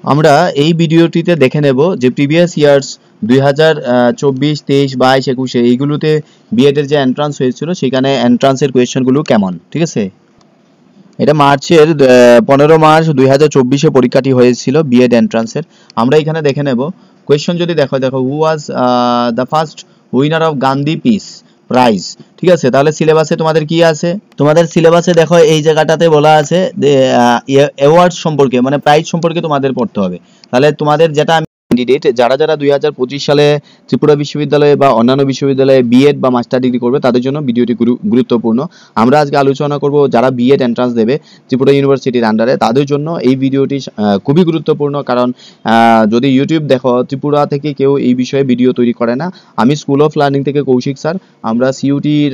আমরা এই ভিডিওটিতে দেখে নেব যে প্রিভিয়াস ইয়ার্স 2024, 23, 22, 21 এইগুলোতে বিএড এর যে এন্ট্রান্স হয়েছিল সেখানে এন্ট্রান্সের কোয়েশ্চেনগুলো কেমন, ঠিক আছে। এটা মার্চের 15 মার্চ 2024 পরীক্ষাটি হয়েছিল বিএড এন্ট্রান্সের। আমরা এখানে দেখে নেব কোয়েশ্চেন যদি দেখো who was the first winner of Gandhi peace prize, ঠিক আছে। তাহলে সিলেবাসে তোমাদের কি আছে, তোমাদের সিলেবাসে দেখো এই জায়গাটাতে বলা আছে অ্যাওয়ার্ড সম্পর্কে, মানে প্রাইজ সম্পর্কে তোমাদের পড়তে হবে। তাহলে তোমাদের যেটা ক্যান্ডিডেট যারা 2025 সালে ত্রিপুরা বিশ্ববিদ্যালয়ে বা অন্যান্য বিশ্ববিদ্যালয়ে বিএড বা মাস্টার ডিগ্রি করবে তাদের জন্য ভিডিওটি গুরুত্বপূর্ণ। আমরা আজকে আলোচনা করব যারা বিএড এন্ট্রান্স দেবে ত্রিপুরা ইউনিভার্সিটির আন্ডারে, তাদের জন্য এই ভিডিওটি খুবই গুরুত্বপূর্ণ। কারণ যদি ইউটিউব দেখো, ত্রিপুরা থেকে কেউ এই বিষয়ে ভিডিও তৈরি করে না। আমি স্কুল অফ লার্নিং থেকে কৌশিক স্যার, আমরা সিইউটির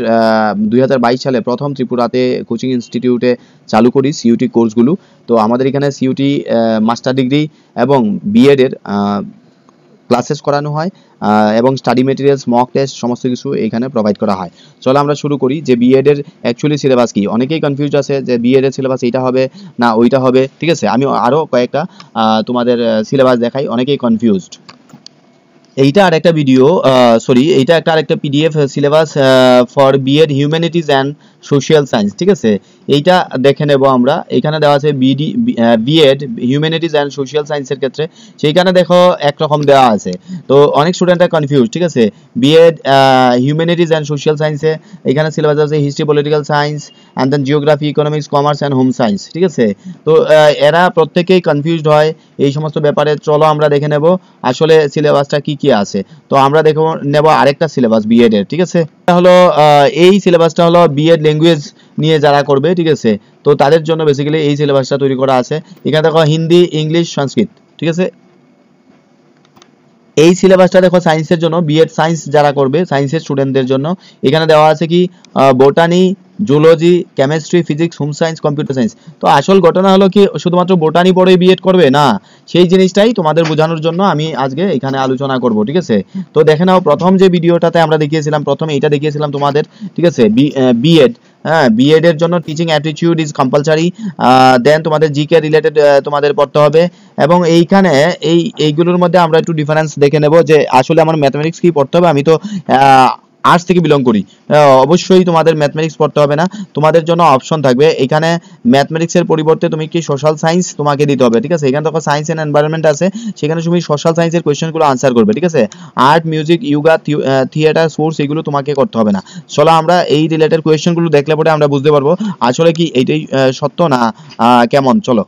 2022 সালে প্রথম ত্রিপুরাতে কোচিং ইনস্টিটিউটে চালু করি সিইউটি কোর্সগুলো। তো আমাদের এখানে সিইউটি মাস্টার ডিগ্রি এবং বিএড এর ক্লাসেস করানো হয় এবং স্টাডি মেটেরিয়ালস, মক টেস্ট সমস্ত কিছু এখানে প্রোভাইড করা হয়। চলো আমরা শুরু করি যে বিএড এর অ্যাকচুয়ালি সিলেবাস কি। অনেকেই কনফিউজ আছে যে বিএড এর সিলেবাস এইটা হবে না ওইটা হবে, ঠিক আছে। আমি আরো কয়েকটা তোমাদের সিলেবাস দেখাই, অনেকেই কনফিউজড। এইটা আরেকটা ভিডিও, এইটা আরেকটা PDF syllabus for BEd humanities and social science, ঠিক আছে। এইটা দেখে নেব আমরা। এখানে দেওয়া আছে বিএড হিউম্যানিটিজ অ্যান্ড সোশ্যাল সায়েন্সের ক্ষেত্রে, সেইখানে দেখো একরকম দেওয়া আছে। তো অনেক স্টুডেন্টরা কনফিউজ, ঠিক আছে। বিএড হিউম্যানিটিজ অ্যান্ড সোশ্যাল সায়েন্সে এখানে সিলেবাস আছে history, political science and then geography, economics, commerce and home science, ঠিক আছে। তো এরা প্রত্যেকেই কনফিউজড হয় এই সমস্ত ব্যাপারে। চলো আমরা দেখে নেব আসলে সিলেবাসটা কি কি আছে। তো আমরা দেখে নেব আরেকটা সিলেবাস বিএড এর, ঠিক আছে। এটা হলো এই সিলেবাসটা হলো বিএড ল্যাঙ্গুয়েজ নিয়ে যারা করবে, ঠিক আছে। তো তাদের জন্য বেসিক্যালি এই সিলেবাসটা তৈরি করা আছে। এখানে দেখো হিন্দি, ইংলিশ, সংস্কৃত, ঠিক আছে। এই সিলেবাসটা দেখো সায়েন্সের জন্য, বিএড সায়েন্স যারা করবে সায়েন্সের স্টুডেন্টদের জন্য এখানে দেওয়া আছে কি botany, zoology, chemistry, physics, home science, computer science. তো আসল ঘটনা হলো কি শুধুমাত্র বোটানি পড়ে বিএড করবে না, সেই জিনিসটাই তোমাদের বোঝানোর জন্য আমি আজকে এখানে আলোচনা করব, ঠিক আছে। তো দেখে নাও প্রথম যে ভিডিওটাতে আমরা দেখিয়েছিলাম, প্রথমে এটা দেখিয়েছিলাম তোমাদের, ঠিক আছে। বিএড, হ্যাঁ, বিএড এর জন্য টিচিং অ্যাপটিটিউড ইজ কম্পালসারি। দেন তোমাদের জিকে রিলেটেড তোমাদের পড়তে হবে। এবং এইখানে এইগুলোর মধ্যে আমরা একটু ডিফারেন্স দেখে নেব যে আসলে আমার ম্যাথমেটিক্স কি পড়তে হবে। আমি তো আর্টস থেকে বিলং করি, অবশ্যই তোমাদের ম্যাথমেটিক্স পড়তে হবে না। তোমাদের জন্য অপশন থাকবে এখানে, ম্যাথমেটিক্সের পরিবর্তে তুমি কি সোশ্যাল সায়েন্স তোমাকে দিতে হবে, ঠিক আছে। এখানে দেখো সায়েন্স এন্ড এনভায়রনমেন্ট আছে, সেখানে তুমি সোশ্যাল সায়েন্সের কোয়েশ্চেনগুলো আনসার করবে, ঠিক আছে। Art, music, yoga, theatre, sports এগুলো তোমাকে করতে হবে না। চলো আমরা এই রিলেটেড কোয়েশ্চেনগুলো দেখলে পরে আমরা বুঝতে পারবো আসলে কি এইটাই সত্য না কেমন। চলো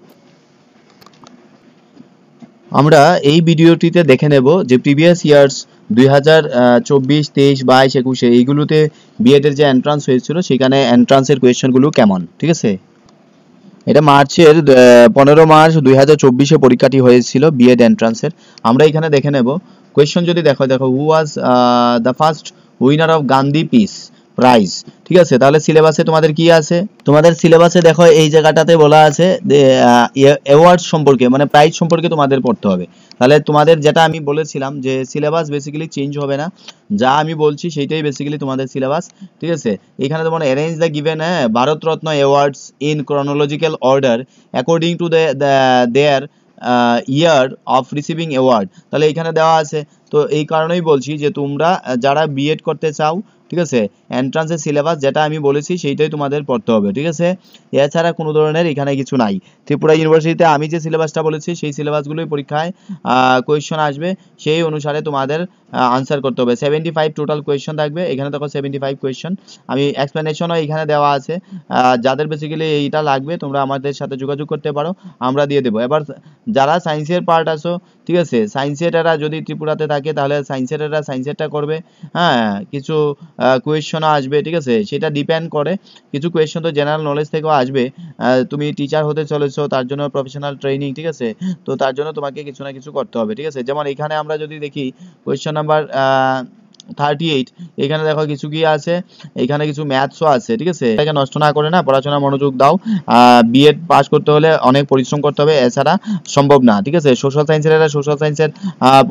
আমরা এই ভিডিওটিতে দেখে নেব যে প্রিভিয়াস ইয়ার্স 2024, 23, 22, 21 এইগুলোতে বিএড এর যে এন্ট্রান্স হয়েছিল সেখানে এন্ট্রান্সের কোয়েশ্চেনগুলো কেমন, ঠিক আছে। এটা মার্চের 15 মার্চ 2024 পরীক্ষাটি হয়েছিল বিএড এন্ট্রান্সের। আমরা এখানে দেখে নেব কোয়েশ্চেন যদি দেখো who was the first winner of Gandhi peace prize, ঠিক আছে। তাহলে সিলেবাসে তোমাদের কি আছে, তোমাদের সিলেবাসে দেখো এই জায়গাটাতে বলা আছে অ্যাওয়ার্ড সম্পর্কে, মানে প্রাইজ সম্পর্কে তোমাদের পড়তে হবে। তাহলে তোমাদের যেটা আমি বলেছিলাম যে সিলেবাস বেসিক্যালি চেঞ্জ হবে না, যা আমি বলছি সেইটাই বেসিক্যালি তোমাদের সিলেবাস, ঠিক আছে। এখানে তোমার arrange the given Bharat Ratna awards in chronological order according to their year of receiving award, তাহলে এখানে দেওয়া আছে। তো এই কারণেই বলছি যে তোমরা যারা বিএড করতে চাও, ঠিক আছে, এন্ট্রান্সের সিলেবাস যেটা আমি বলেছি সেইটাই তোমাদের পড়তে হবে, ঠিক আছে। এছাড়া কোনো ধরনের এখানে কিছু নাই। ত্রিপুরা ইউনিভার্সিটিতে আমি যে সিলেবাসটা বলেছি সেই সিলেবাসগুলোই পরীক্ষায় কোয়েশ্চন আসবে, সেই অনুসারে তোমাদের আনসার করতে হবে। 75 টোটাল কোয়েশ্চন থাকবে, এখানে দেখো 75 কোয়েশ্চন। আমি এক্সপ্লেনেশনও এখানে দেওয়া আছে। যাদের বেসিক্যালি এইটা লাগবে তোমরা আমাদের সাথে যোগাযোগ করতে পারো, আমরা দিয়ে দেবো। এবার যারা সায়েন্সের পার্ট আছো, ঠিক আছে, সায়েন্সের এরা যদি ত্রিপুরাতে থাকে তাহলে সায়েন্সের এরা সায়েন্সেরটা করবে। হ্যাঁ, কিছু কোয়েশ্চনও আসবে, ঠিক আছে, সেটা ডিপেন্ড করে। কিছু কোয়েশ্চন তো জেনারেল নলেজ থেকেও আসবে। তুমি টিচার হতে চলেছো, তার জন্য প্রফেশনাল ট্রেনিং, ঠিক আছে। তো তার জন্য তোমাকে কিছু না কিছু করতে হবে, ঠিক আছে। যেমন এখানে আমরা যদি দেখি কোয়েশ্চন নাম্বার 38। এখানে দেখো কিছু কি আছে, এখানে কিছু ম্যাথসও আছে, ঠিক আছে। এটাকে নষ্ট না করে না পড়াশোনা মনোযোগ দাও। বিএড পাস করতে হলে অনেক পরিশ্রম করতে হবে, এছাড়া সম্ভব না, ঠিক আছে। সোশ্যাল সায়েন্সের এরা সোশ্যাল সায়েন্সের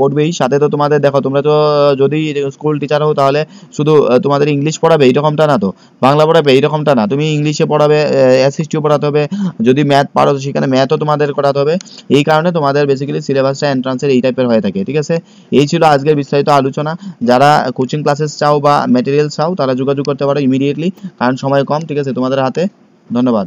পড়বেই, সাথে তো তোমাদের দেখো তোমরা তো যদি স্কুল টিচার হও তাহলে শুধু তোমাদের ইংলিশ পড়াবে এইরকমটা না, তো বাংলা পড়াবে এইরকমটা না, তুমি ইংলিশে পড়াবে, এসএসটিও পড়াতে হবে, যদি ম্যাথ পারো তো সেখানে ম্যাথও তোমাদের করাতে হবে। এই কারণে তোমাদের বেসিক্যালি সিলেবাসটা এন্ট্রান্সের এই টাইপের হয়ে থাকে, ঠিক আছে। এই ছিল আজকের বিস্তারিত আলোচনা। যারা কোচিং ক্লাসেস চাও বা ম্যাটেরিয়াল চাও তারা যোগাযোগ করতে পারো ইমিডিয়েটলি, কারণ সময় কম, ঠিক আছে তোমাদের হাতে। ধন্যবাদ।